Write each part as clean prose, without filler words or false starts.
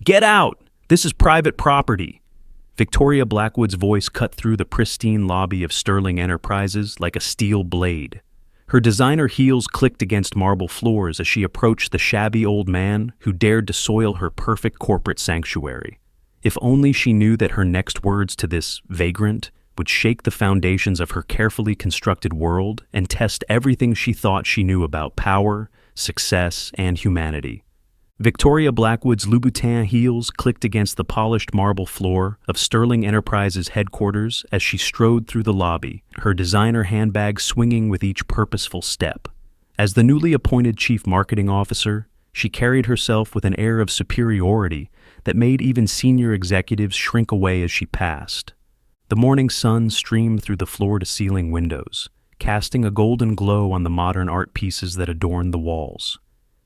Get out! This is private property. Victoria Blackwood's voice cut through the pristine lobby of Sterling Enterprises like a steel blade. Her designer heels clicked against marble floors as she approached the shabby old man who dared to soil her perfect corporate sanctuary. If only she knew that her next words to this vagrant would shake the foundations of her carefully constructed world and test everything she thought she knew about power, success, and humanity. Victoria Blackwood's Louboutin heels clicked against the polished marble floor of Sterling Enterprises headquarters as she strode through the lobby, her designer handbag swinging with each purposeful step. As the newly appointed chief marketing officer, she carried herself with an air of superiority that made even senior executives shrink away as she passed. The morning sun streamed through the floor-to-ceiling windows, casting a golden glow on the modern art pieces that adorned the walls.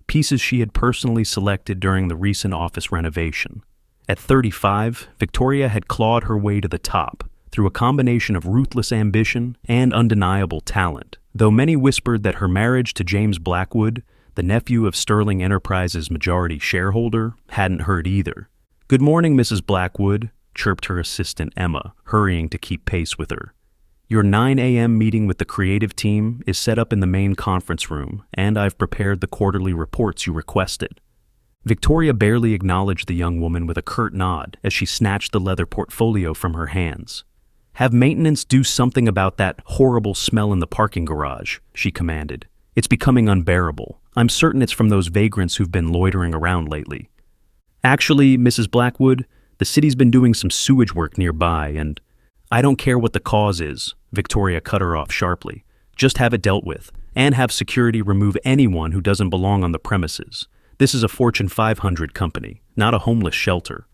Pieces she had personally selected during the recent office renovation. At 35, Victoria had clawed her way to the top through a combination of ruthless ambition and undeniable talent, though many whispered that her marriage to James Blackwood, the nephew of Sterling Enterprises' majority shareholder, hadn't hurt either. "Good morning, Mrs. Blackwood," chirped her assistant Emma, hurrying to keep pace with her. "Your 9 a.m. meeting with the creative team is set up in the main conference room, and I've prepared the quarterly reports you requested." Victoria barely acknowledged the young woman with a curt nod as she snatched the leather portfolio from her hands. "Have maintenance do something about that horrible smell in the parking garage," she commanded. "It's becoming unbearable. I'm certain it's from those vagrants who've been loitering around lately." "Actually, Mrs. Blackwood, the city's been doing some sewage work nearby, and I don't care what the cause is," Victoria cut her off sharply. "Just have it dealt with, and have security remove anyone who doesn't belong on the premises. This is a Fortune 500 company, not a homeless shelter."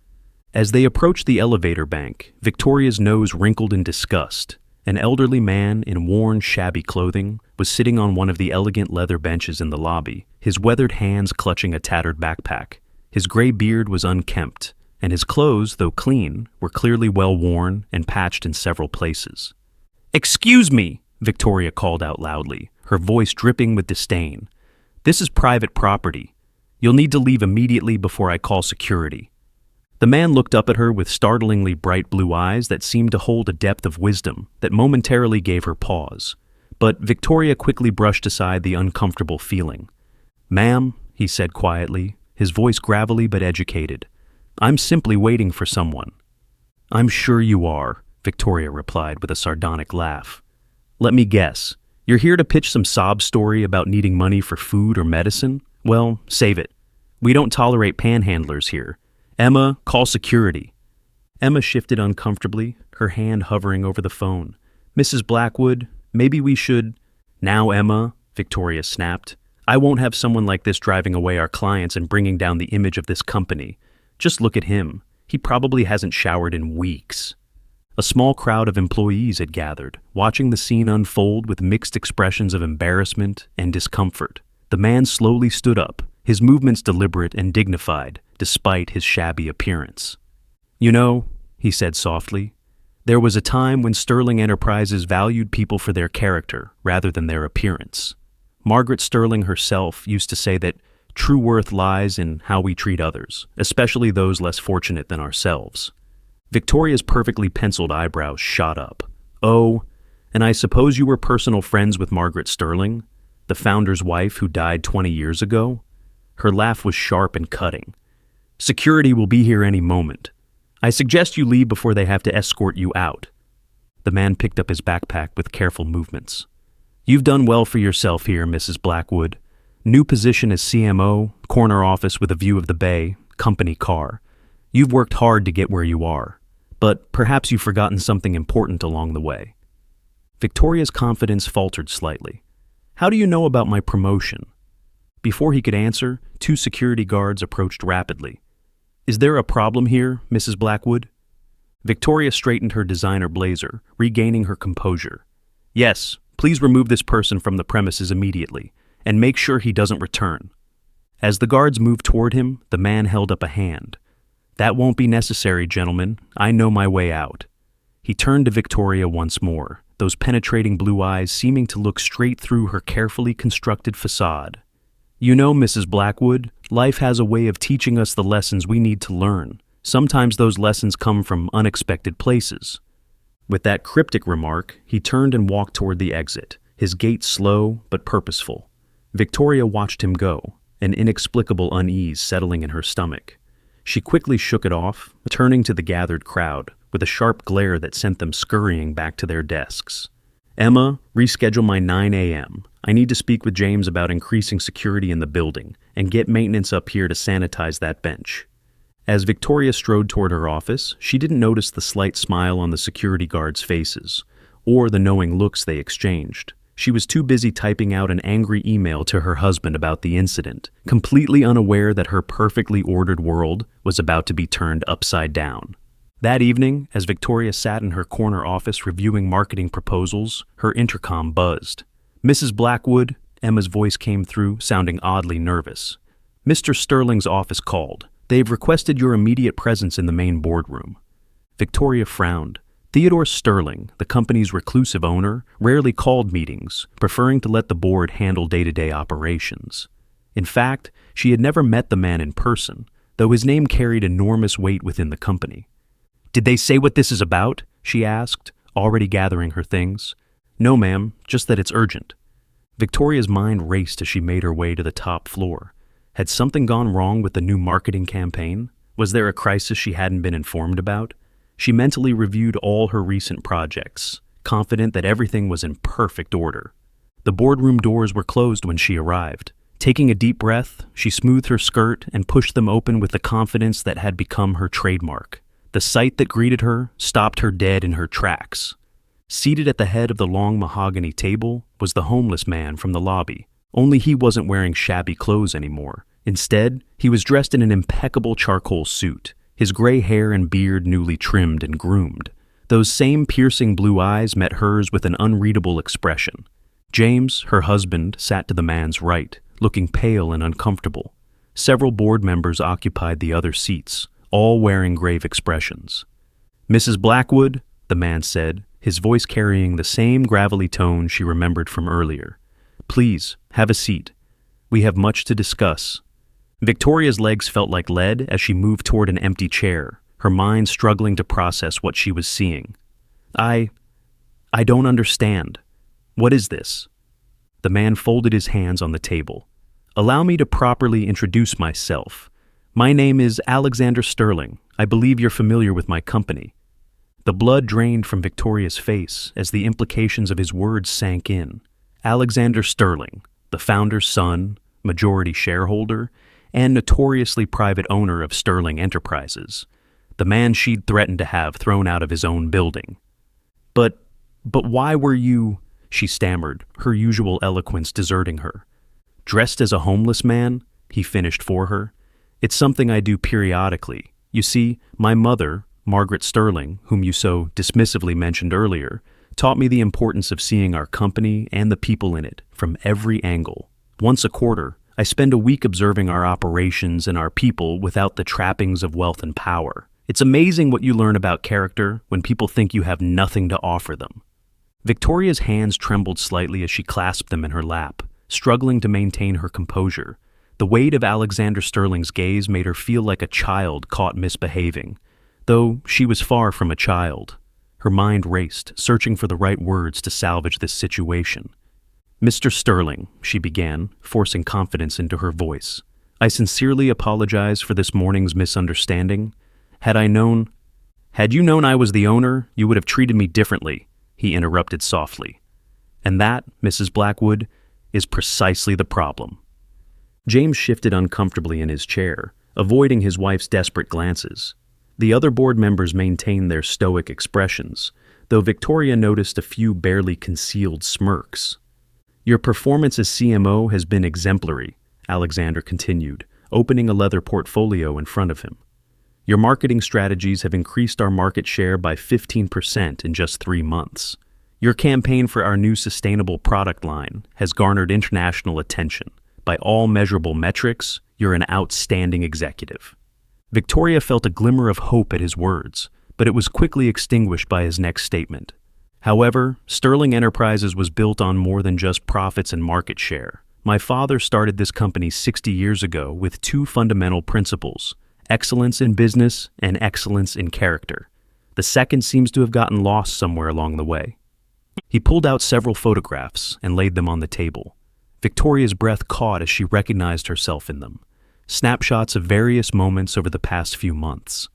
As they approached the elevator bank, Victoria's nose wrinkled in disgust. An elderly man in worn, shabby clothing was sitting on one of the elegant leather benches in the lobby, his weathered hands clutching a tattered backpack. His gray beard was unkempt, and his clothes, though clean, were clearly well worn and patched in several places. "Excuse me," Victoria called out loudly, her voice dripping with disdain. "This is private property. You'll need to leave immediately before I call security." The man looked up at her with startlingly bright blue eyes that seemed to hold a depth of wisdom that momentarily gave her pause. But Victoria quickly brushed aside the uncomfortable feeling. "Ma'am," he said quietly, his voice gravelly but educated, "I'm simply waiting for someone." "I'm sure you are," Victoria replied with a sardonic laugh. "Let me guess. You're here to pitch some sob story about needing money for food or medicine? Well, save it. We don't tolerate panhandlers here. Emma, call security." Emma shifted uncomfortably, her hand hovering over the phone. "Mrs. Blackwood, maybe we should—" "Now, Emma," Victoria snapped. "I won't have someone like this driving away our clients and bringing down the image of this company. Just look at him. He probably hasn't showered in weeks." A small crowd of employees had gathered, watching the scene unfold with mixed expressions of embarrassment and discomfort. The man slowly stood up, his movements deliberate and dignified, despite his shabby appearance. "You know," he said softly, "there was a time when Sterling Enterprises valued people for their character rather than their appearance. Margaret Sterling herself used to say that true worth lies in how we treat others, especially those less fortunate than ourselves." Victoria's perfectly penciled eyebrows shot up. "Oh, and I suppose you were personal friends with Margaret Sterling, the founder's wife who died 20 years ago?" Her laugh was sharp and cutting. "Security will be here any moment. I suggest you leave before they have to escort you out." The man picked up his backpack with careful movements. "You've done well for yourself here, Mrs. Blackwood. New position as CMO, corner office with a view of the bay, company car. You've worked hard to get where you are, but perhaps you've forgotten something important along the way." Victoria's confidence faltered slightly. "How do you know about my promotion?" Before he could answer, 2 security guards approached rapidly. "Is there a problem here, Mrs. Blackwood?" Victoria straightened her designer blazer, regaining her composure. "Yes, please remove this person from the premises immediately, and make sure he doesn't return." As the guards moved toward him, the man held up a hand. "That won't be necessary, gentlemen. I know my way out." He turned to Victoria once more, those penetrating blue eyes seeming to look straight through her carefully constructed facade. You know, Mrs. Blackwood, life has a way of teaching us the lessons we need to learn. Sometimes those lessons come from unexpected places. With that cryptic remark, he turned and walked toward the exit, his gait slow but purposeful. Victoria watched him go, an inexplicable unease settling in her stomach. She quickly shook it off, turning to the gathered crowd, with a sharp glare that sent them scurrying back to their desks. Emma, reschedule my 9 a.m. I need to speak with James about increasing security in the building, and get maintenance up here to sanitize that bench. As Victoria strode toward her office, she didn't notice the slight smile on the security guards' faces, or the knowing looks they exchanged. She was too busy typing out an angry email to her husband about the incident, completely unaware that her perfectly ordered world was about to be turned upside down. That evening, as Victoria sat in her corner office reviewing marketing proposals, her intercom buzzed. "Mrs. Blackwood," Emma's voice came through, sounding oddly nervous. "Mr. Sterling's office called. They've requested your immediate presence in the main boardroom." Victoria frowned. Theodore Sterling, the company's reclusive owner, rarely called meetings, preferring to let the board handle day-to-day operations. In fact, she had never met the man in person, though his name carried enormous weight within the company. "Did they say what this is about?" she asked, already gathering her things. "No, ma'am, just that it's urgent." Victoria's mind raced as she made her way to the top floor. Had something gone wrong with the new marketing campaign? Was there a crisis she hadn't been informed about? She mentally reviewed all her recent projects, confident that everything was in perfect order. The boardroom doors were closed when she arrived. Taking a deep breath, she smoothed her skirt and pushed them open with the confidence that had become her trademark. The sight that greeted her stopped her dead in her tracks. Seated at the head of the long mahogany table was the homeless man from the lobby, only he wasn't wearing shabby clothes anymore. Instead, he was dressed in an impeccable charcoal suit, his gray hair and beard newly trimmed and groomed. Those same piercing blue eyes met hers with an unreadable expression. James, her husband, sat to the man's right, looking pale and uncomfortable. Several board members occupied the other seats, all wearing grave expressions. "Mrs. Blackwood," the man said, his voice carrying the same gravelly tone she remembered from earlier. "Please, have a seat. We have much to discuss." Victoria's legs felt like lead as she moved toward an empty chair, her mind struggling to process what she was seeing. I don't understand. What is this?" The man folded his hands on the table. "Allow me to properly introduce myself. My name is Alexander Sterling. I believe you're familiar with my company." The blood drained from Victoria's face as the implications of his words sank in. Alexander Sterling, the founder's son, majority shareholder, and notoriously private owner of Sterling Enterprises, the man she'd threatened to have thrown out of his own building. But why were you," she stammered, her usual eloquence deserting her. "Dressed as a homeless man?" he finished for her. "It's something I do periodically. You see, my mother, Margaret Sterling, whom you so dismissively mentioned earlier, taught me the importance of seeing our company and the people in it from every angle. Once a quarter, I spend a week observing our operations and our people without the trappings of wealth and power. It's amazing what you learn about character when people think you have nothing to offer them." Victoria's hands trembled slightly as she clasped them in her lap, struggling to maintain her composure. The weight of Alexander Sterling's gaze made her feel like a child caught misbehaving, though she was far from a child. Her mind raced, searching for the right words to salvage this situation. "Mr. Sterling," she began, forcing confidence into her voice, "I sincerely apologize for this morning's misunderstanding. Had you known I was the owner, you would have treated me differently," he interrupted softly. "And that, Mrs. Blackwood, is precisely the problem." James shifted uncomfortably in his chair, avoiding his wife's desperate glances. The other board members maintained their stoic expressions, though Victoria noticed a few barely concealed smirks. "Your performance as CMO has been exemplary," Alexander continued, opening a leather portfolio in front of him. "Your marketing strategies have increased our market share by 15% in just 3 months. Your campaign for our new sustainable product line has garnered international attention. By all measurable metrics, you're an outstanding executive." Victoria felt a glimmer of hope at his words, but it was quickly extinguished by his next statement. However, Sterling Enterprises was built on more than just profits and market share. My father started this company 60 years ago with two fundamental principles: excellence in business and excellence in character. The second seems to have gotten lost somewhere along the way." He pulled out several photographs and laid them on the table. Victoria's breath caught as she recognized herself in them. Snapshots of various moments over the past few months.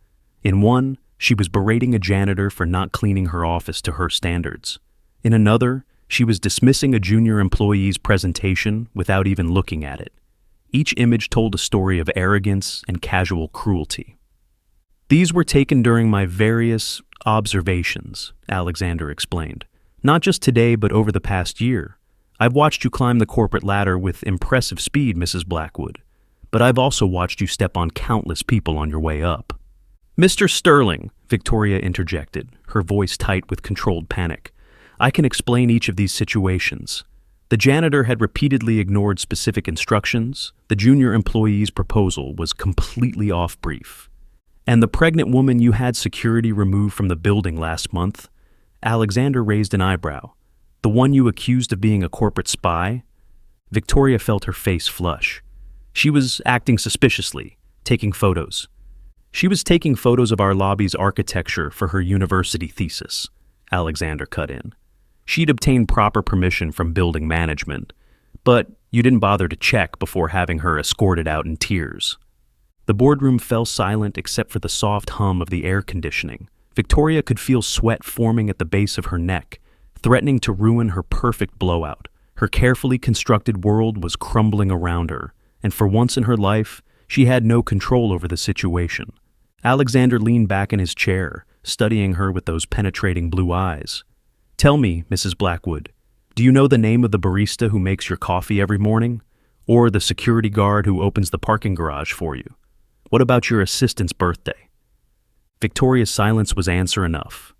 In one, she was berating a janitor for not cleaning her office to her standards. In another, she was dismissing a junior employee's presentation without even looking at it. Each image told a story of arrogance and casual cruelty. "These were taken during my various observations," Alexander explained. "Not just today, but over the past year. I've watched you climb the corporate ladder with impressive speed, Mrs. Blackwood, but I've also watched you step on countless people on your way up." "Mr. Sterling," Victoria interjected, her voice tight with controlled panic, "I can explain each of these situations. The janitor had repeatedly ignored specific instructions, the junior employee's proposal was completely off-brief. And the pregnant woman you had security removed from the building last month," Alexander raised an eyebrow. "The one you accused of being a corporate spy?" Victoria felt her face flush. She was acting suspiciously, taking photos. "She was taking photos of our lobby's architecture for her university thesis," Alexander cut in. "She'd obtained proper permission from building management, but you didn't bother to check before having her escorted out in tears." The boardroom fell silent except for the soft hum of the air conditioning. Victoria could feel sweat forming at the base of her neck, threatening to ruin her perfect blowout. Her carefully constructed world was crumbling around her, and for once in her life, she had no control over the situation. Alexander leaned back in his chair, studying her with those penetrating blue eyes. "Tell me, Mrs. Blackwood, do you know the name of the barista who makes your coffee every morning? Or the security guard who opens the parking garage for you? What about your assistant's birthday?" Victoria's silence was answer enough.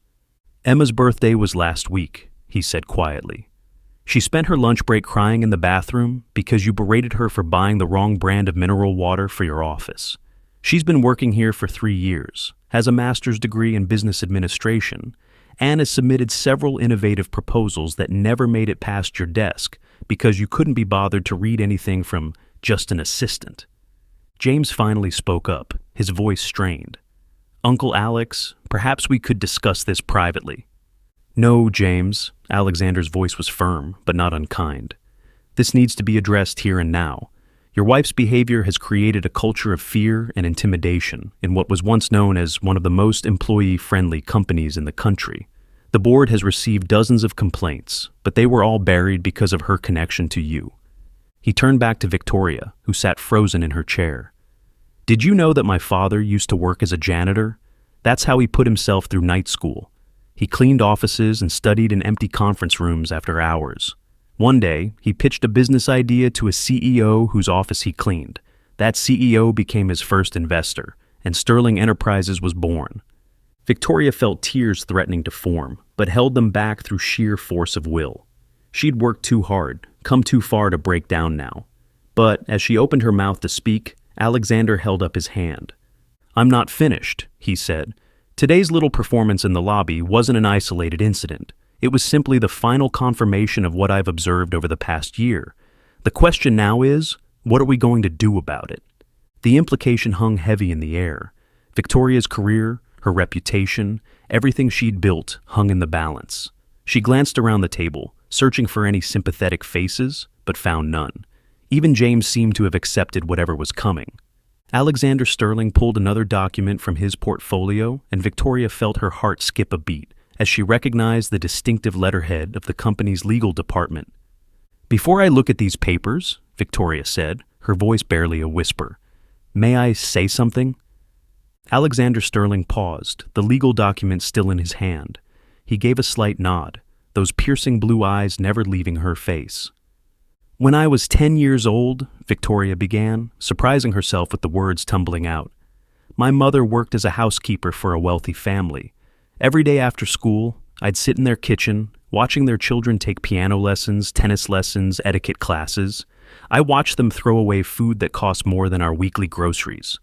"Emma's birthday was last week," he said quietly. "She spent her lunch break crying in the bathroom because you berated her for buying the wrong brand of mineral water for your office. She's been working here for 3 years, has a master's degree in business administration, and has submitted several innovative proposals that never made it past your desk because you couldn't be bothered to read anything from just an assistant." James finally spoke up, his voice strained. "Uncle Alex, perhaps we could discuss this privately." "No, James," Alexander's voice was firm, but not unkind. "This needs to be addressed here and now. Your wife's behavior has created a culture of fear and intimidation in what was once known as one of the most employee-friendly companies in the country. The board has received dozens of complaints, but they were all buried because of her connection to you." He turned back to Victoria, who sat frozen in her chair. "Did you know that my father used to work as a janitor? That's how he put himself through night school. He cleaned offices and studied in empty conference rooms after hours. One day, he pitched a business idea to a CEO whose office he cleaned. That CEO became his first investor, and Sterling Enterprises was born." Victoria felt tears threatening to form, but held them back through sheer force of will. She'd worked too hard, come too far to break down now. But as she opened her mouth to speak, Alexander held up his hand. "I'm not finished," he said. "Today's little performance in the lobby wasn't an isolated incident. It was simply the final confirmation of what I've observed over the past year. The question now is, what are we going to do about it?" The implication hung heavy in the air. Victoria's career, her reputation, everything she'd built hung in the balance. She glanced around the table, searching for any sympathetic faces, but found none. Even James seemed to have accepted whatever was coming. Alexander Sterling pulled another document from his portfolio, and Victoria felt her heart skip a beat as she recognized the distinctive letterhead of the company's legal department. "Before I look at these papers," Victoria said, her voice barely a whisper, "may I say something?" Alexander Sterling paused, the legal document still in his hand. He gave a slight nod, those piercing blue eyes never leaving her face. "When I was 10 years old," Victoria began, surprising herself with the words tumbling out, "my mother worked as a housekeeper for a wealthy family. Every day after school, I'd sit in their kitchen, watching their children take piano lessons, tennis lessons, etiquette classes. I watched them throw away food that cost more than our weekly groceries.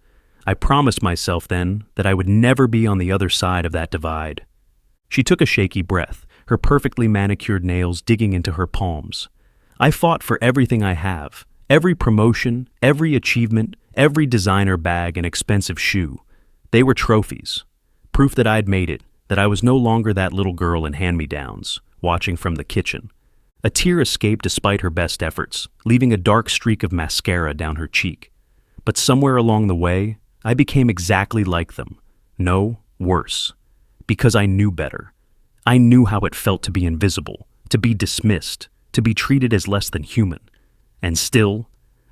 I promised myself then that I would never be on the other side of that divide." She took a shaky breath, her perfectly manicured nails digging into her palms. I fought for everything I have, every promotion, every achievement, every designer bag and expensive shoe. They were trophies, proof that I'd made it, that I was no longer that little girl in hand-me-downs, watching from the kitchen. A tear escaped despite her best efforts, leaving a dark streak of mascara down her cheek. But somewhere along the way, I became exactly like them. No, worse. Because I knew better. I knew how it felt to be invisible, to be dismissed, to be treated as less than human. And still,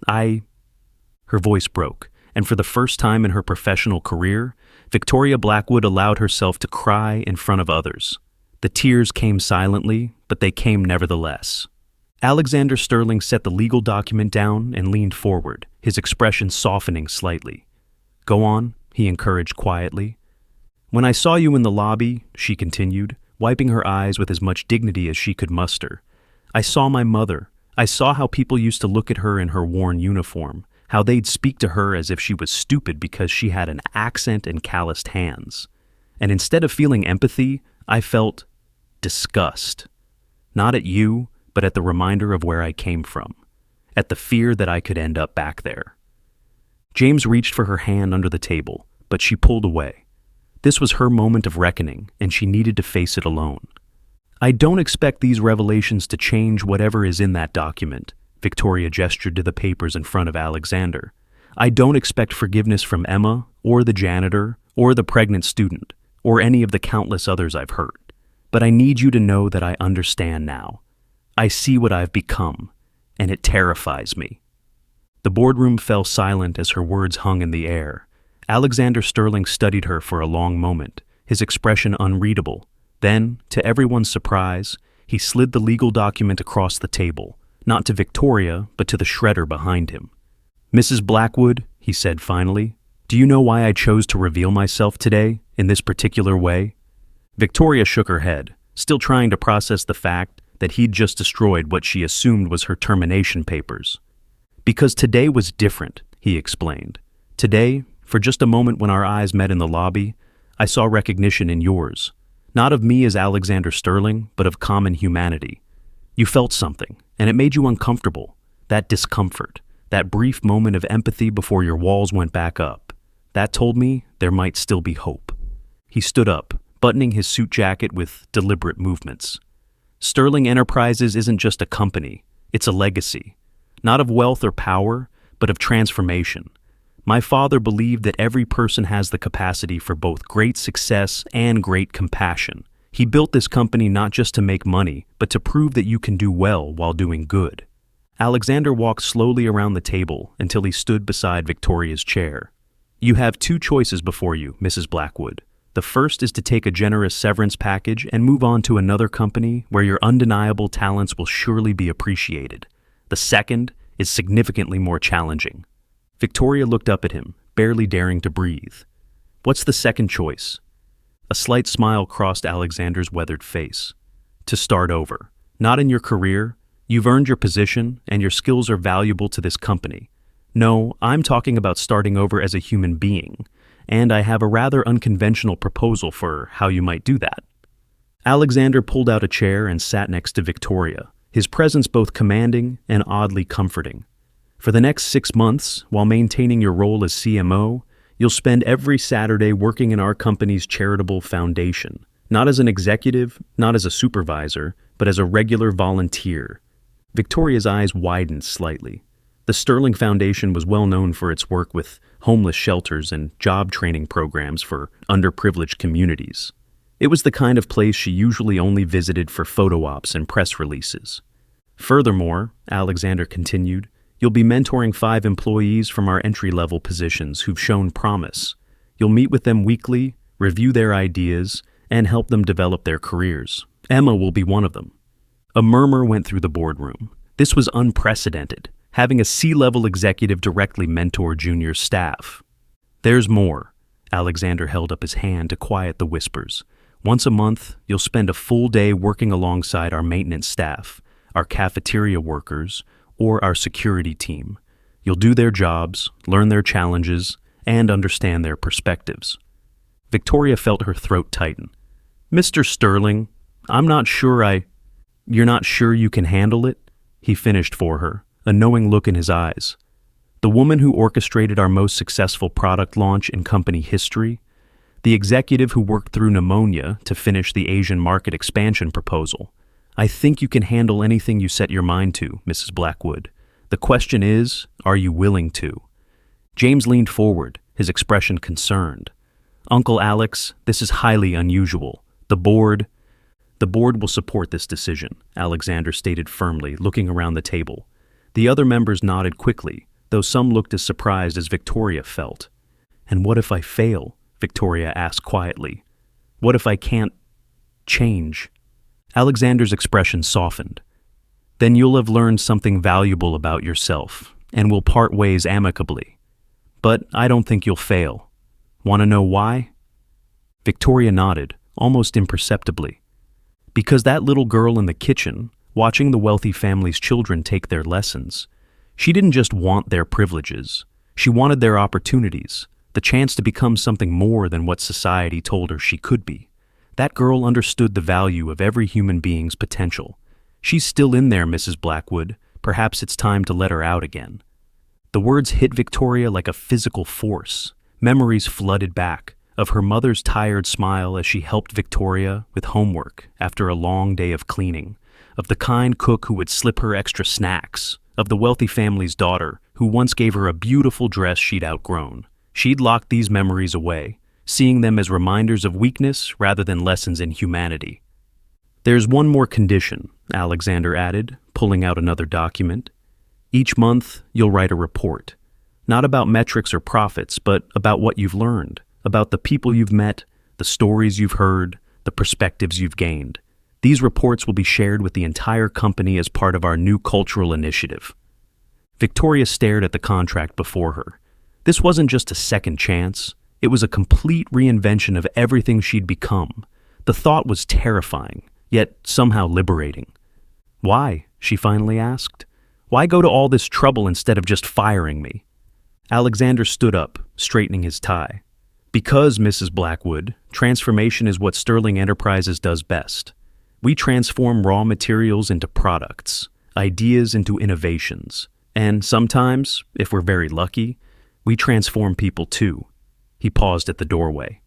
Her voice broke, and for the first time in her professional career, Victoria Blackwood allowed herself to cry in front of others. The tears came silently, but they came nevertheless. Alexander Sterling set the legal document down and leaned forward, his expression softening slightly. "Go on," he encouraged quietly. "When I saw you in the lobby," she continued, wiping her eyes with as much dignity as she could muster, "I saw my mother. I saw how people used to look at her in her worn uniform, how they'd speak to her as if she was stupid because she had an accent and calloused hands. And instead of feeling empathy, I felt disgust. Not at you, but at the reminder of where I came from, at the fear that I could end up back there." James reached for her hand under the table, but she pulled away. This was her moment of reckoning, and she needed to face it alone. "I don't expect these revelations to change whatever is in that document," Victoria gestured to the papers in front of Alexander. "I don't expect forgiveness from Emma, or the janitor, or the pregnant student, or any of the countless others I've hurt. But I need you to know that I understand now. I see what I've become, and it terrifies me." The boardroom fell silent as her words hung in the air. Alexander Sterling studied her for a long moment, his expression unreadable. Then, to everyone's surprise, he slid the legal document across the table, not to Victoria, but to the shredder behind him. "Mrs. Blackwood," he said finally, "do you know why I chose to reveal myself today, in this particular way?" Victoria shook her head, still trying to process the fact that he'd just destroyed what she assumed was her termination papers. "Because today was different," he explained. "Today, for just a moment when our eyes met in the lobby, I saw recognition in yours. Not of me as Alexander Sterling, but of common humanity. You felt something, and it made you uncomfortable. That discomfort, that brief moment of empathy before your walls went back up. That told me there might still be hope." He stood up, buttoning his suit jacket with deliberate movements. "Sterling Enterprises isn't just a company, it's a legacy. Not of wealth or power, but of transformation. My father believed that every person has the capacity for both great success and great compassion. He built this company not just to make money, but to prove that you can do well while doing good." Alexander walked slowly around the table until he stood beside Victoria's chair. "You have two choices before you, Mrs. Blackwood. The first is to take a generous severance package and move on to another company where your undeniable talents will surely be appreciated. The second is significantly more challenging." Victoria looked up at him, barely daring to breathe. "What's the second choice?" A slight smile crossed Alexander's weathered face. "To start over. Not in your career. You've earned your position, and your skills are valuable to this company. No, I'm talking about starting over as a human being, and I have a rather unconventional proposal for how you might do that." Alexander pulled out a chair and sat next to Victoria, his presence both commanding and oddly comforting. "For the next 6 months, while maintaining your role as CMO, you'll spend every Saturday working in our company's charitable foundation, not as an executive, not as a supervisor, but as a regular volunteer." Victoria's eyes widened slightly. The Sterling Foundation was well known for its work with homeless shelters and job training programs for underprivileged communities. It was the kind of place she usually only visited for photo ops and press releases. "Furthermore," Alexander continued, "you'll be mentoring 5 employees from our entry-level positions who've shown promise. You'll meet with them weekly, review their ideas, and help them develop their careers. Emma will be one of them." A murmur went through the boardroom. This was unprecedented, having a C-level executive directly mentor junior staff. "There's more." Alexander held up his hand to quiet the whispers. "Once a month, you'll spend a full day working alongside our maintenance staff, our cafeteria workers, or our security team. You'll do their jobs, learn their challenges, and understand their perspectives." Victoria felt her throat tighten. "Mr. Sterling, You're not sure you can handle it?" he finished for her, a knowing look in his eyes. The woman who orchestrated our most successful product launch in company history, the executive who worked through pneumonia to finish the Asian market expansion proposal. I think you can handle anything you set your mind to, Mrs. Blackwood. The question is, are you willing to? James leaned forward, his expression concerned. Uncle Alex, this is highly unusual. The board will support this decision, Alexander stated firmly, looking around the table. The other members nodded quickly, though some looked as surprised as Victoria felt. And what if I fail? Victoria asked quietly. What if I can't change? Alexander's expression softened. Then you'll have learned something valuable about yourself, and will part ways amicably. But I don't think you'll fail. Want to know why? Victoria nodded, almost imperceptibly. Because that little girl in the kitchen, watching the wealthy family's children take their lessons, she didn't just want their privileges. She wanted their opportunities, the chance to become something more than what society told her she could be. That girl understood the value of every human being's potential. She's still in there, Mrs. Blackwood. Perhaps it's time to let her out again. The words hit Victoria like a physical force. Memories flooded back of her mother's tired smile as she helped Victoria with homework after a long day of cleaning, of the kind cook who would slip her extra snacks, of the wealthy family's daughter who once gave her a beautiful dress she'd outgrown. She'd locked these memories away, seeing them as reminders of weakness rather than lessons in humanity. There's one more condition, Alexander added, pulling out another document. Each month, you'll write a report. Not about metrics or profits, but about what you've learned, about the people you've met, the stories you've heard, the perspectives you've gained. These reports will be shared with the entire company as part of our new cultural initiative. Victoria stared at the contract before her. This wasn't just a second chance. It was a complete reinvention of everything she'd become. The thought was terrifying, yet somehow liberating. Why? She finally asked. Why go to all this trouble instead of just firing me? Alexander stood up, straightening his tie. Because, Mrs. Blackwood, transformation is what Sterling Enterprises does best. We transform raw materials into products, ideas into innovations, and sometimes, if we're very lucky, we transform people too. He paused at the doorway.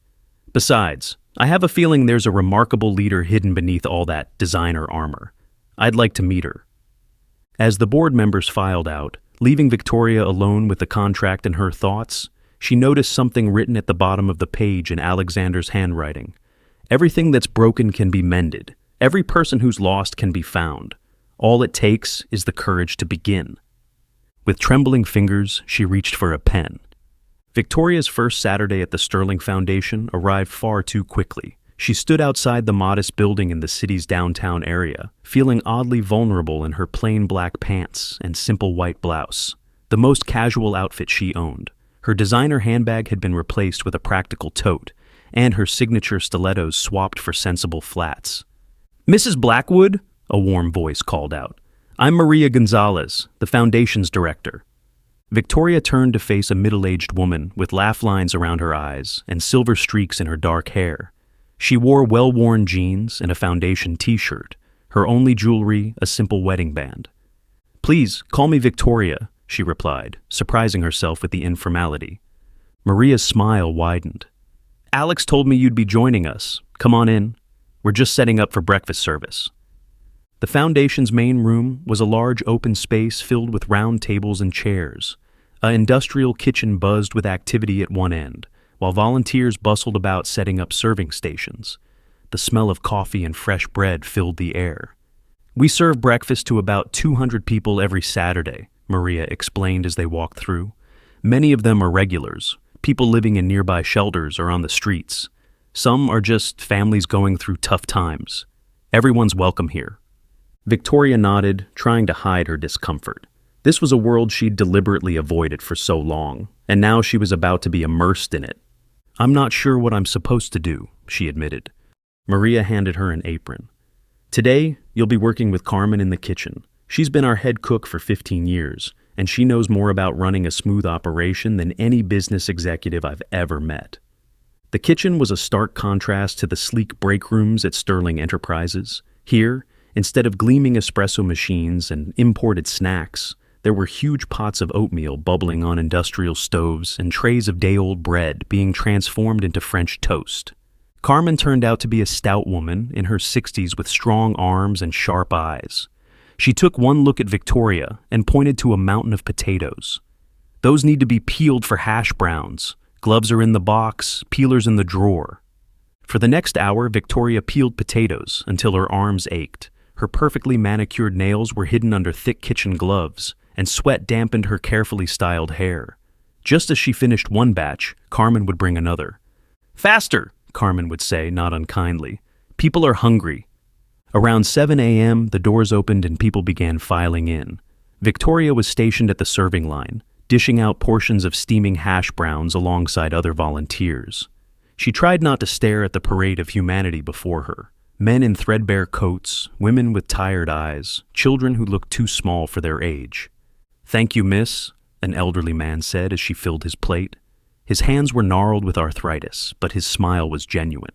Besides, I have a feeling there's a remarkable leader hidden beneath all that designer armor. I'd like to meet her. As the board members filed out, leaving Victoria alone with the contract and her thoughts, she noticed something written at the bottom of the page in Alexander's handwriting. Everything that's broken can be mended. Every person who's lost can be found. All it takes is the courage to begin. With trembling fingers, she reached for a pen. Victoria's first Saturday at the Sterling Foundation arrived far too quickly. She stood outside the modest building in the city's downtown area, feeling oddly vulnerable in her plain black pants and simple white blouse, the most casual outfit she owned. Her designer handbag had been replaced with a practical tote, and her signature stilettos swapped for sensible flats. "Mrs. Blackwood," a warm voice called out. "I'm Maria Gonzalez, the Foundation's director." Victoria turned to face a middle-aged woman with laugh lines around her eyes and silver streaks in her dark hair. She wore well-worn jeans and a Foundation t-shirt, her only jewelry a simple wedding band. "Please, call me Victoria," she replied, surprising herself with the informality. Maria's smile widened. "Alex told me you'd be joining us. Come on in. We're just setting up for breakfast service." The Foundation's main room was a large open space filled with round tables and chairs. An industrial kitchen buzzed with activity at one end, while volunteers bustled about setting up serving stations. The smell of coffee and fresh bread filled the air. "We serve breakfast to about 200 people every Saturday," Maria explained as they walked through. "Many of them are regulars, people living in nearby shelters or on the streets. Some are just families going through tough times. Everyone's welcome here." Victoria nodded, trying to hide her discomfort. This was a world she'd deliberately avoided for so long, and now she was about to be immersed in it. "I'm not sure what I'm supposed to do," she admitted. Maria handed her an apron. "Today, you'll be working with Carmen in the kitchen. She's been our head cook for 15 years, and she knows more about running a smooth operation than any business executive I've ever met." The kitchen was a stark contrast to the sleek break rooms at Sterling Enterprises. Here, Instead of gleaming espresso machines and imported snacks, there were huge pots of oatmeal bubbling on industrial stoves and trays of day-old bread being transformed into French toast. Carmen turned out to be a stout woman in her 60s with strong arms and sharp eyes. She took one look at Victoria and pointed to a mountain of potatoes. "Those need to be peeled for hash browns. Gloves are in the box, peelers in the drawer." For the next hour, Victoria peeled potatoes until her arms ached. Her perfectly manicured nails were hidden under thick kitchen gloves, and sweat dampened her carefully styled hair. Just as she finished one batch, Carmen would bring another. "Faster!" Carmen would say, not unkindly. "People are hungry." Around 7 a.m., the doors opened and people began filing in. Victoria was stationed at the serving line, dishing out portions of steaming hash browns alongside other volunteers. She tried not to stare at the parade of humanity before her. Men in threadbare coats, women with tired eyes, children who looked too small for their age. "Thank you, miss," an elderly man said as she filled his plate. His hands were gnarled with arthritis, but his smile was genuine.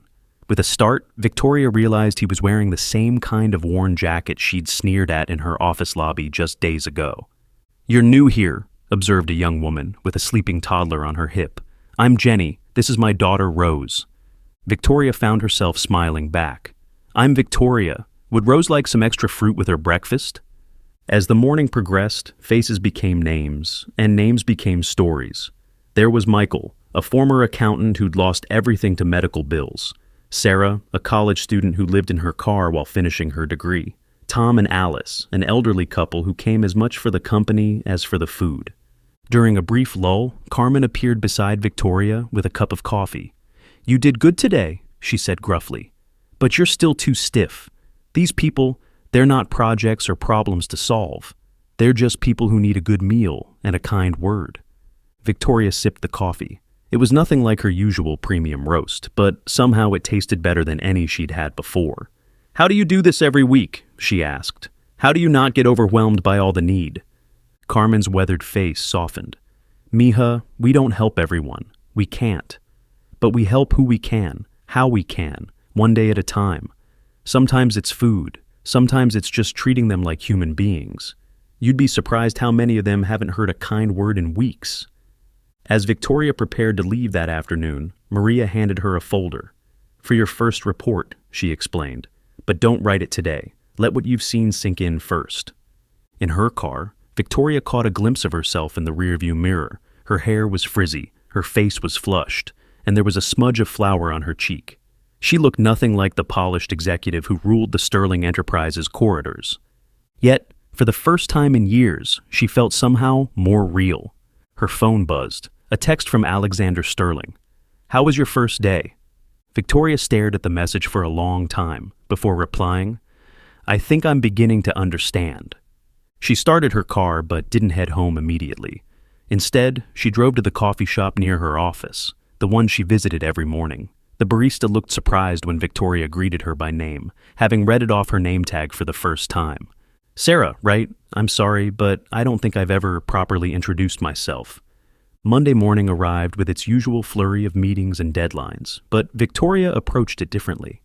With a start, Victoria realized he was wearing the same kind of worn jacket she'd sneered at in her office lobby just days ago. "You're new here," observed a young woman with a sleeping toddler on her hip. "I'm Jenny. This is my daughter, Rose." Victoria found herself smiling back. "I'm Victoria. Would Rose like some extra fruit with her breakfast?" As the morning progressed, faces became names, and names became stories. There was Michael, a former accountant who'd lost everything to medical bills. Sarah, a college student who lived in her car while finishing her degree. Tom and Alice, an elderly couple who came as much for the company as for the food. During a brief lull, Carmen appeared beside Victoria with a cup of coffee. "You did good today," she said gruffly. "But you're still too stiff. These people, they're not projects or problems to solve. They're just people who need a good meal and a kind word." Victoria sipped the coffee. It was nothing like her usual premium roast, but somehow it tasted better than any she'd had before. "How do you do this every week?" she asked. "How do you not get overwhelmed by all the need?" Carmen's weathered face softened. "Mija, we don't help everyone. We can't. But we help who we can, how we can, one day at a time. Sometimes it's food. Sometimes it's just treating them like human beings. You'd be surprised how many of them haven't heard a kind word in weeks." As Victoria prepared to leave that afternoon, Maria handed her a folder. "For your first report," she explained. "But don't write it today. Let what you've seen sink in first." In her car, Victoria caught a glimpse of herself in the rearview mirror. Her hair was frizzy, her face was flushed, and there was a smudge of flour on her cheek. She looked nothing like the polished executive who ruled the Sterling Enterprises corridors. Yet, for the first time in years, she felt somehow more real. Her phone buzzed. A text from Alexander Sterling. "How was your first day?" Victoria stared at the message for a long time before replying, "I think I'm beginning to understand." She started her car but didn't head home immediately. Instead, she drove to the coffee shop near her office, the one she visited every morning. The barista looked surprised when Victoria greeted her by name, having read it off her name tag for the first time. "Sarah, right? I'm sorry, but I don't think I've ever properly introduced myself." Monday morning arrived with its usual flurry of meetings and deadlines, but Victoria approached it differently.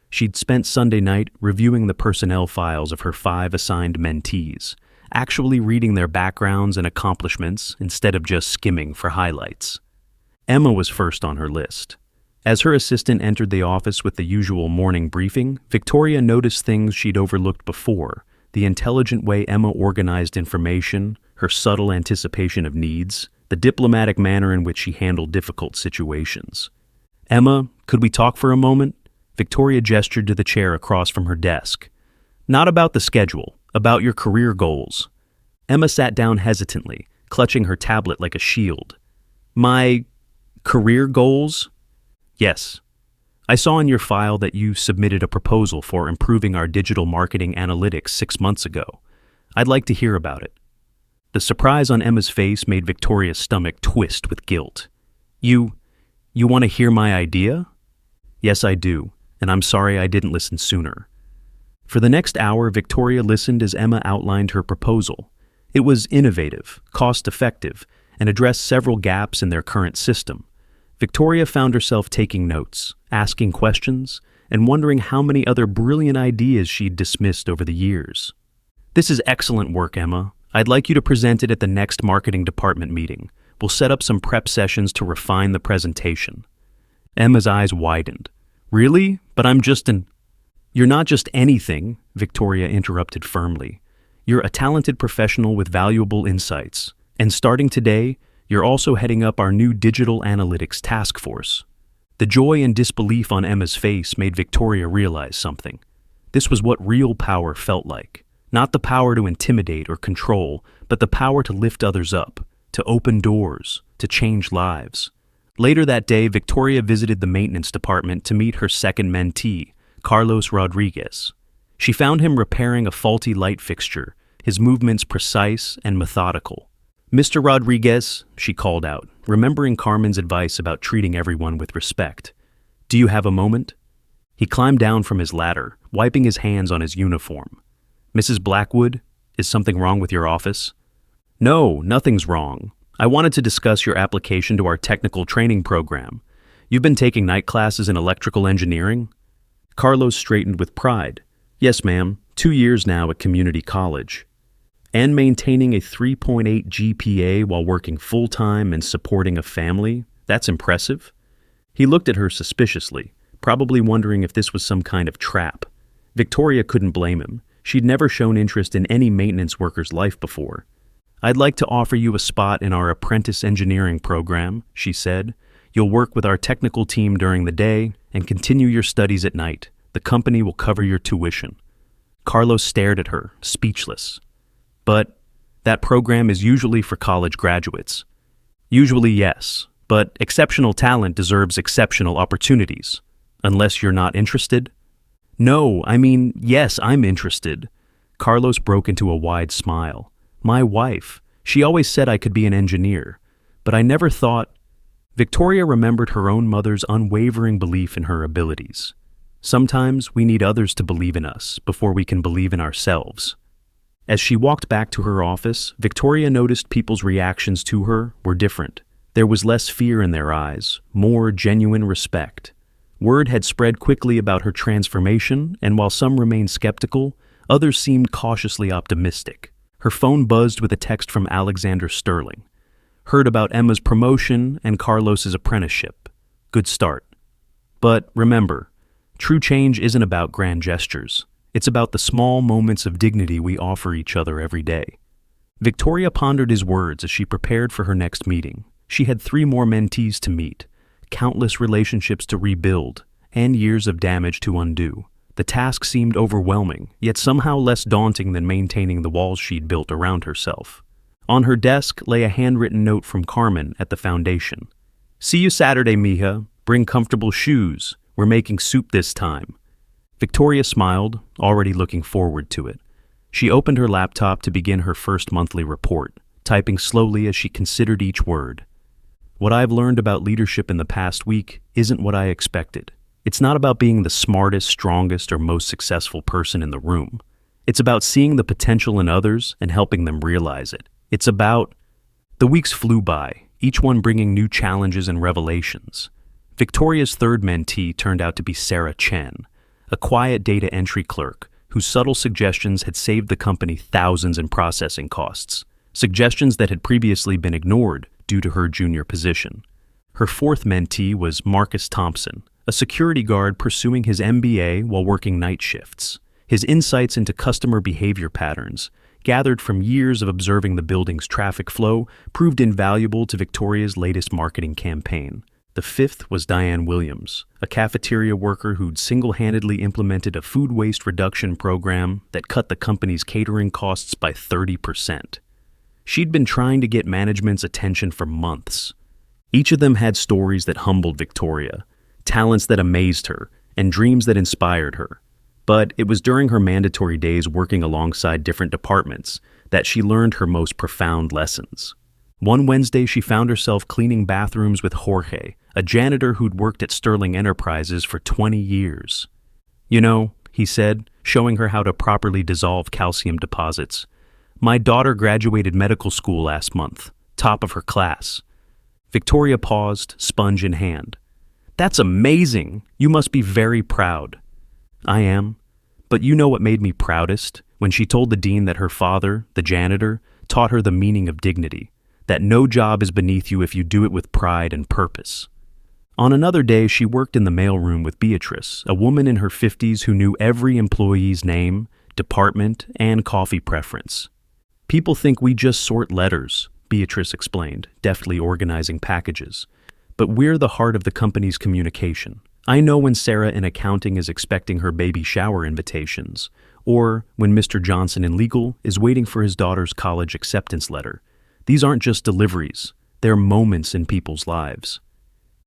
She'd spent Sunday night reviewing the personnel files of her 5 assigned mentees, actually reading their backgrounds and accomplishments instead of just skimming for highlights. Emma was first on her list. As her assistant entered the office with the usual morning briefing, Victoria noticed things she'd overlooked before: the intelligent way Emma organized information, her subtle anticipation of needs, the diplomatic manner in which she handled difficult situations. "Emma, could we talk for a moment?" Victoria gestured to the chair across from her desk. "Not about the schedule, about your career goals." Emma sat down hesitantly, clutching her tablet like a shield. "My career goals?" "Yes. I saw in your file that you submitted a proposal for improving our digital marketing analytics 6 months ago. I'd like to hear about it." The surprise on Emma's face made Victoria's stomach twist with guilt. You want to hear my idea?" "Yes, I do, and I'm sorry I didn't listen sooner." For the next hour, Victoria listened as Emma outlined her proposal. It was innovative, cost-effective, and addressed several gaps in their current system. Victoria found herself taking notes, asking questions, and wondering how many other brilliant ideas she'd dismissed over the years. "This is excellent work, Emma. I'd like you to present it at the next marketing department meeting. We'll set up some prep sessions to refine the presentation." Emma's eyes widened. "Really? But I'm just an—" "You're not just anything," Victoria interrupted firmly. "You're a talented professional with valuable insights. And starting today, you're also heading up our new digital analytics task force." The joy and disbelief on Emma's face made Victoria realize something. This was what real power felt like. Not the power to intimidate or control, but the power to lift others up, to open doors, to change lives. Later that day, Victoria visited the maintenance department to meet her second mentee, Carlos Rodriguez. She found him repairing a faulty light fixture, his movements precise and methodical. "Mr. Rodriguez," she called out, remembering Carmen's advice about treating everyone with respect. "Do you have a moment?" He climbed down from his ladder, wiping his hands on his uniform. "Mrs. Blackwood, is something wrong with your office?" "No, nothing's wrong. I wanted to discuss your application to our technical training program. You've been taking night classes in electrical engineering?" Carlos straightened with pride. "Yes, ma'am. 2 years now at community college." "And maintaining a 3.8 GPA while working full-time and supporting a family? That's impressive." He looked at her suspiciously, probably wondering if this was some kind of trap. Victoria couldn't blame him. She'd never shown interest in any maintenance worker's life before. "I'd like to offer you a spot in our apprentice engineering program," she said. "You'll work with our technical team during the day and continue your studies at night. The company will cover your tuition." Carlos stared at her, speechless. "But that program is usually for college graduates." "Usually, yes, but exceptional talent deserves exceptional opportunities. Unless you're not interested?" "No, I mean, yes, I'm interested." Carlos broke into a wide smile. "My wife, she always said I could be an engineer, but I never thought—" Victoria remembered her own mother's unwavering belief in her abilities. Sometimes we need others to believe in us before we can believe in ourselves. As she walked back to her office, Victoria noticed people's reactions to her were different. There was less fear in their eyes, more genuine respect. Word had spread quickly about her transformation, and while some remained skeptical, others seemed cautiously optimistic. Her phone buzzed with a text from Alexander Sterling. "Heard about Emma's promotion and Carlos's apprenticeship. Good start. But remember, true change isn't about grand gestures. It's about the small moments of dignity we offer each other every day." Victoria pondered his words as she prepared for her next meeting. She had 3 more mentees to meet, countless relationships to rebuild, and years of damage to undo. The task seemed overwhelming, yet somehow less daunting than maintaining the walls she'd built around herself. On her desk lay a handwritten note from Carmen at the foundation. "See you Saturday, mija. Bring comfortable shoes. We're making soup this time." Victoria smiled, already looking forward to it. She opened her laptop to begin her first monthly report, typing slowly as she considered each word. "What I've learned about leadership in the past week isn't what I expected. It's not about being the smartest, strongest, or most successful person in the room. It's about seeing the potential in others and helping them realize it. It's about—" The weeks flew by, each one bringing new challenges and revelations. Victoria's third mentee turned out to be Sarah Chen, a quiet data entry clerk whose subtle suggestions had saved the company thousands in processing costs, suggestions that had previously been ignored due to her junior position. Her fourth mentee was Marcus Thompson, a security guard pursuing his MBA while working night shifts. His insights into customer behavior patterns, gathered from years of observing the building's traffic flow, proved invaluable to Victoria's latest marketing campaign. The fifth was Diane Williams, a cafeteria worker who'd single-handedly implemented a food waste reduction program that cut the company's catering costs by 30%. She'd been trying to get management's attention for months. Each of them had stories that humbled Victoria, talents that amazed her, and dreams that inspired her. But it was during her mandatory days working alongside different departments that she learned her most profound lessons. One Wednesday, she found herself cleaning bathrooms with Jorge, a janitor who'd worked at Sterling Enterprises for 20 years. "You know," he said, showing her how to properly dissolve calcium deposits, "my daughter graduated medical school last month, top of her class." Victoria paused, sponge in hand. That's amazing! You must be very proud. I am. But you know what made me proudest? When she told the dean that her father, the janitor, taught her the meaning of dignity, that no job is beneath you if you do it with pride and purpose. On another day, she worked in the mailroom with Beatrice, a woman in her 50s who knew every employee's name, department, and coffee preference. People think we just sort letters, Beatrice explained, deftly organizing packages. But we're the heart of the company's communication. I know when Sarah in accounting is expecting her baby shower invitations, or when Mr. Johnson in legal is waiting for his daughter's college acceptance letter. These aren't just deliveries, they're moments in people's lives.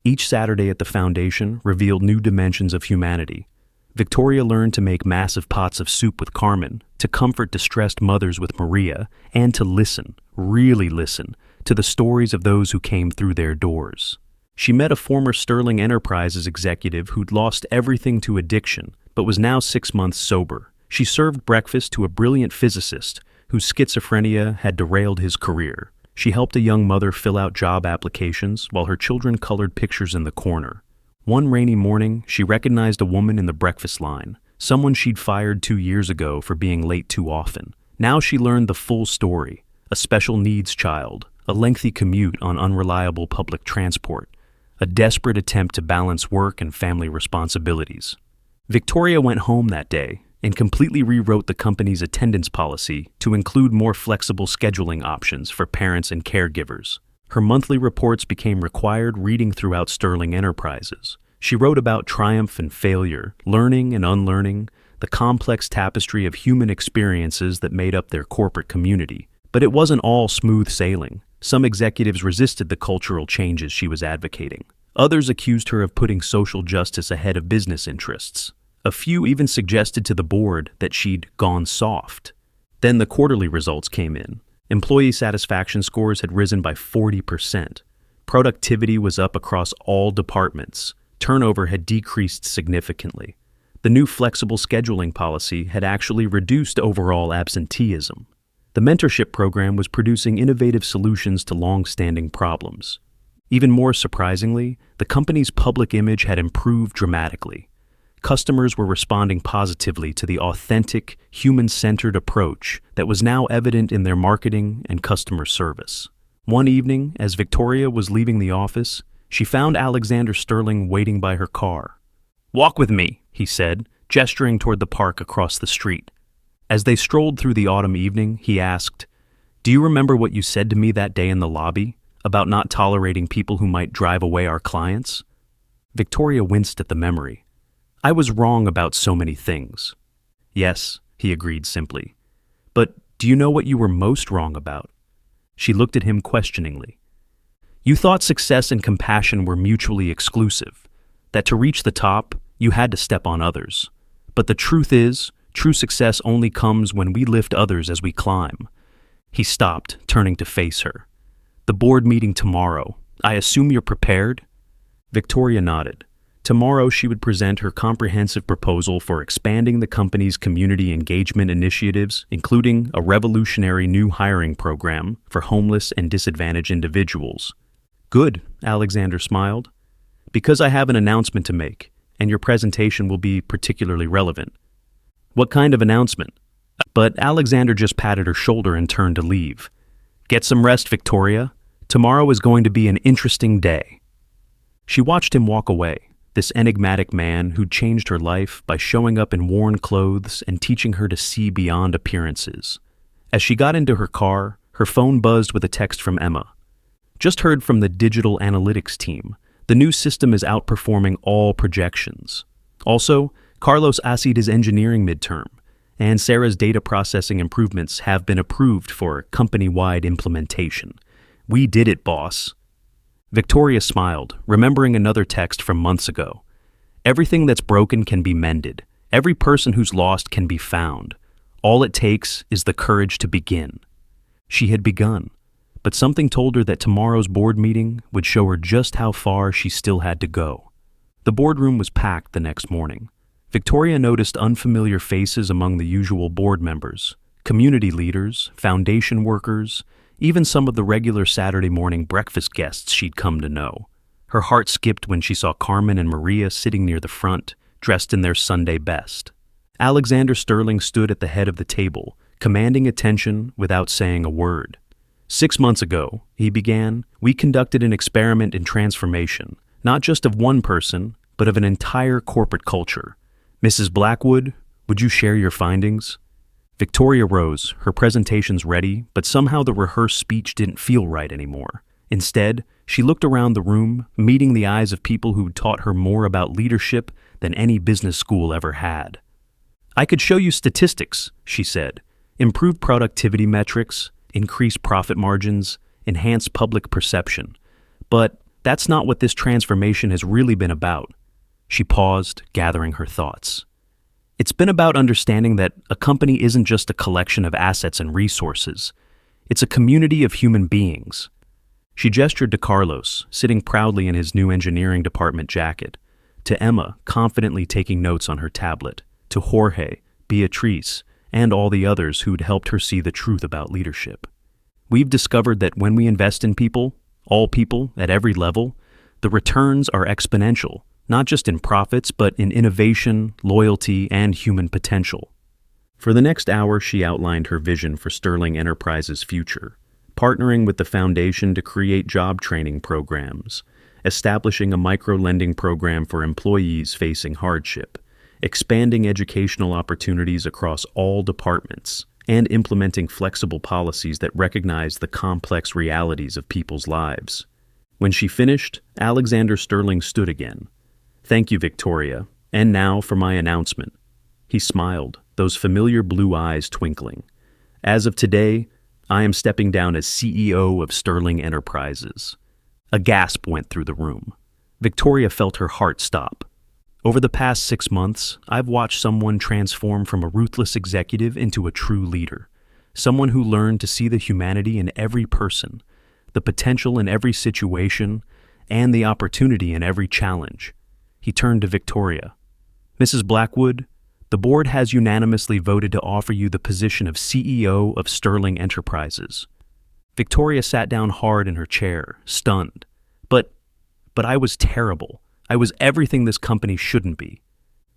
Each Saturday at the foundation revealed new dimensions of humanity. Victoria learned to make massive pots of soup with Carmen, to comfort distressed mothers with Maria, and to listen, really listen, to the stories of those who came through their doors. She met a former Sterling Enterprises executive who'd lost everything to addiction, but was now 6 months sober. She served breakfast to a brilliant physicist whose schizophrenia had derailed his career. She helped a young mother fill out job applications while her children colored pictures in the corner. One rainy morning, she recognized a woman in the breakfast line, someone she'd fired 2 years ago for being late too often. Now she learned the full story: a special needs child, a lengthy commute on unreliable public transport, a desperate attempt to balance work and family responsibilities. Victoria went home that day and completely rewrote the company's attendance policy to include more flexible scheduling options for parents and caregivers. Her monthly reports became required reading throughout Sterling Enterprises. She wrote about triumph and failure, learning and unlearning, the complex tapestry of human experiences that made up their corporate community. But it wasn't all smooth sailing. Some executives resisted the cultural changes she was advocating. Others accused her of putting social justice ahead of business interests. A few even suggested to the board that she'd gone soft. Then the quarterly results came in. Employee satisfaction scores had risen by 40%. Productivity was up across all departments. Turnover had decreased significantly. The new flexible scheduling policy had actually reduced overall absenteeism. The mentorship program was producing innovative solutions to long-standing problems. Even more surprisingly, the company's public image had improved dramatically. Customers were responding positively to the authentic, human-centered approach that was now evident in their marketing and customer service. One evening, as Victoria was leaving the office, she found Alexander Sterling waiting by her car. "Walk with me," he said, gesturing toward the park across the street. As they strolled through the autumn evening, he asked, "Do you remember what you said to me that day in the lobby, about not tolerating people who might drive away our clients?" Victoria winced at the memory. "I was wrong about so many things." "Yes," he agreed simply. "But do you know what you were most wrong about?" She looked at him questioningly. "You thought success and compassion were mutually exclusive, that to reach the top, you had to step on others. But the truth is, true success only comes when we lift others as we climb." He stopped, turning to face her. "The board meeting tomorrow. I assume you're prepared?" Victoria nodded. Tomorrow she would present her comprehensive proposal for expanding the company's community engagement initiatives, including a revolutionary new hiring program for homeless and disadvantaged individuals. "Good," Alexander smiled. "Because I have an announcement to make, and your presentation will be particularly relevant." "What kind of announcement?" But Alexander just patted her shoulder and turned to leave. "Get some rest, Victoria. Tomorrow is going to be an interesting day." She watched him walk away. This enigmatic man who'd changed her life by showing up in worn clothes and teaching her to see beyond appearances. As she got into her car, her phone buzzed with a text from Emma. "Just heard from the digital analytics team. The new system is outperforming all projections. Also, Carlos assigned his engineering midterm, and Sarah's data processing improvements have been approved for company-wide implementation. We did it, boss." Victoria smiled, remembering another text from months ago. "Everything that's broken can be mended. Every person who's lost can be found. All it takes is the courage to begin." She had begun, but something told her that tomorrow's board meeting would show her just how far she still had to go. The boardroom was packed the next morning. Victoria noticed unfamiliar faces among the usual board members, community leaders, foundation workers, even some of the regular Saturday morning breakfast guests she'd come to know. Her heart skipped when she saw Carmen and Maria sitting near the front, dressed in their Sunday best. Alexander Sterling stood at the head of the table, commanding attention without saying a word. 6 months ago, he began, we conducted an experiment in transformation, not just of one person, but of an entire corporate culture. Mrs. Blackwood, would you share your findings? Victoria rose, her presentations ready, but somehow the rehearsed speech didn't feel right anymore. Instead, she looked around the room, meeting the eyes of people who'd taught her more about leadership than any business school ever had. I could show you statistics, she said. Improved productivity metrics, increased profit margins, enhanced public perception. But that's not what this transformation has really been about. She paused, gathering her thoughts. It's been about understanding that a company isn't just a collection of assets and resources. It's a community of human beings. She gestured to Carlos, sitting proudly in his new engineering department jacket, to Emma, confidently taking notes on her tablet, to Jorge, Beatrice, and all the others who'd helped her see the truth about leadership. We've discovered that when we invest in people, all people, at every level, the returns are exponential, not just in profits, but in innovation, loyalty, and human potential. For the next hour, she outlined her vision for Sterling Enterprises' future, partnering with the foundation to create job training programs, establishing a micro-lending program for employees facing hardship, expanding educational opportunities across all departments, and implementing flexible policies that recognize the complex realities of people's lives. When she finished, Alexander Sterling stood again. Thank you, Victoria. And now for my announcement. He smiled, those familiar blue eyes twinkling. As of today, I am stepping down as CEO of Sterling Enterprises. A gasp went through the room. Victoria felt her heart stop. Over the past 6 months, I've watched someone transform from a ruthless executive into a true leader. Someone who learned to see the humanity in every person, the potential in every situation, and the opportunity in every challenge. He turned to Victoria. Mrs. Blackwood, the board has unanimously voted to offer you the position of CEO of Sterling Enterprises. Victoria sat down hard in her chair, stunned. But I was terrible. I was everything this company shouldn't be.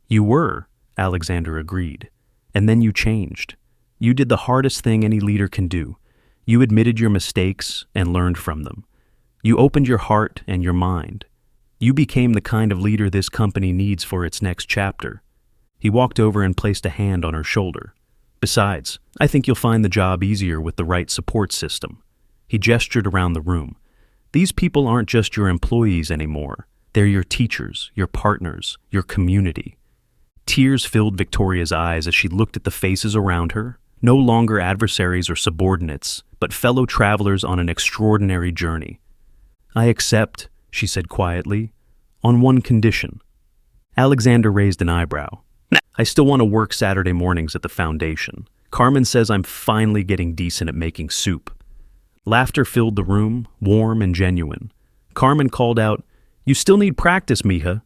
You were, Alexander agreed. And then you changed. You did the hardest thing any leader can do. You admitted your mistakes and learned from them. You opened your heart and your mind. You became the kind of leader this company needs for its next chapter. He walked over and placed a hand on her shoulder. Besides, I think you'll find the job easier with the right support system. He gestured around the room. These people aren't just your employees anymore. They're your teachers, your partners, your community. Tears filled Victoria's eyes as she looked at the faces around her, no longer adversaries or subordinates, but fellow travelers on an extraordinary journey. I accept, she said quietly, on one condition. Alexander raised an eyebrow. I still want to work Saturday mornings at the foundation. Carmen says I'm finally getting decent at making soup. Laughter filled the room, warm and genuine. Carmen called out, You still need practice, mija.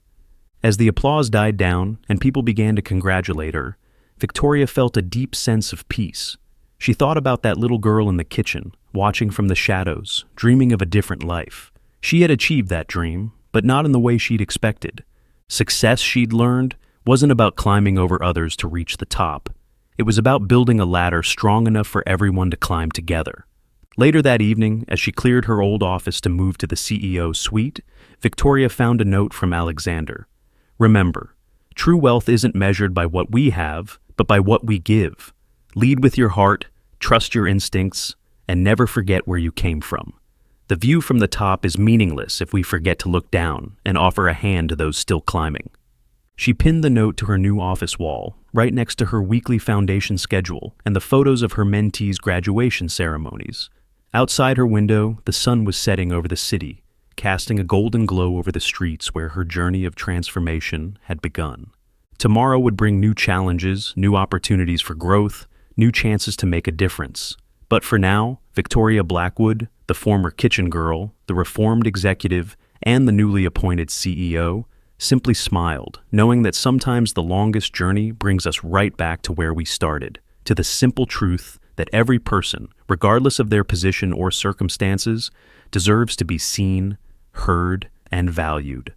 As the applause died down and people began to congratulate her, Victoria felt a deep sense of peace. She thought about that little girl in the kitchen, watching from the shadows, dreaming of a different life. She had achieved that dream, but not in the way she'd expected. Success, she'd learned, wasn't about climbing over others to reach the top. It was about building a ladder strong enough for everyone to climb together. Later that evening, as she cleared her old office to move to the CEO suite, Victoria found a note from Alexander. Remember, true wealth isn't measured by what we have, but by what we give. Lead with your heart, trust your instincts, and never forget where you came from. The view from the top is meaningless if we forget to look down and offer a hand to those still climbing. She pinned the note to her new office wall, right next to her weekly foundation schedule and the photos of her mentees' graduation ceremonies. Outside her window, the sun was setting over the city, casting a golden glow over the streets where her journey of transformation had begun. Tomorrow would bring new challenges, new opportunities for growth, new chances to make a difference. But for now, Victoria Blackwood, the former kitchen girl, the reformed executive, and the newly appointed CEO, simply smiled, knowing that sometimes the longest journey brings us right back to where we started, to the simple truth that every person, regardless of their position or circumstances, deserves to be seen, heard, and valued.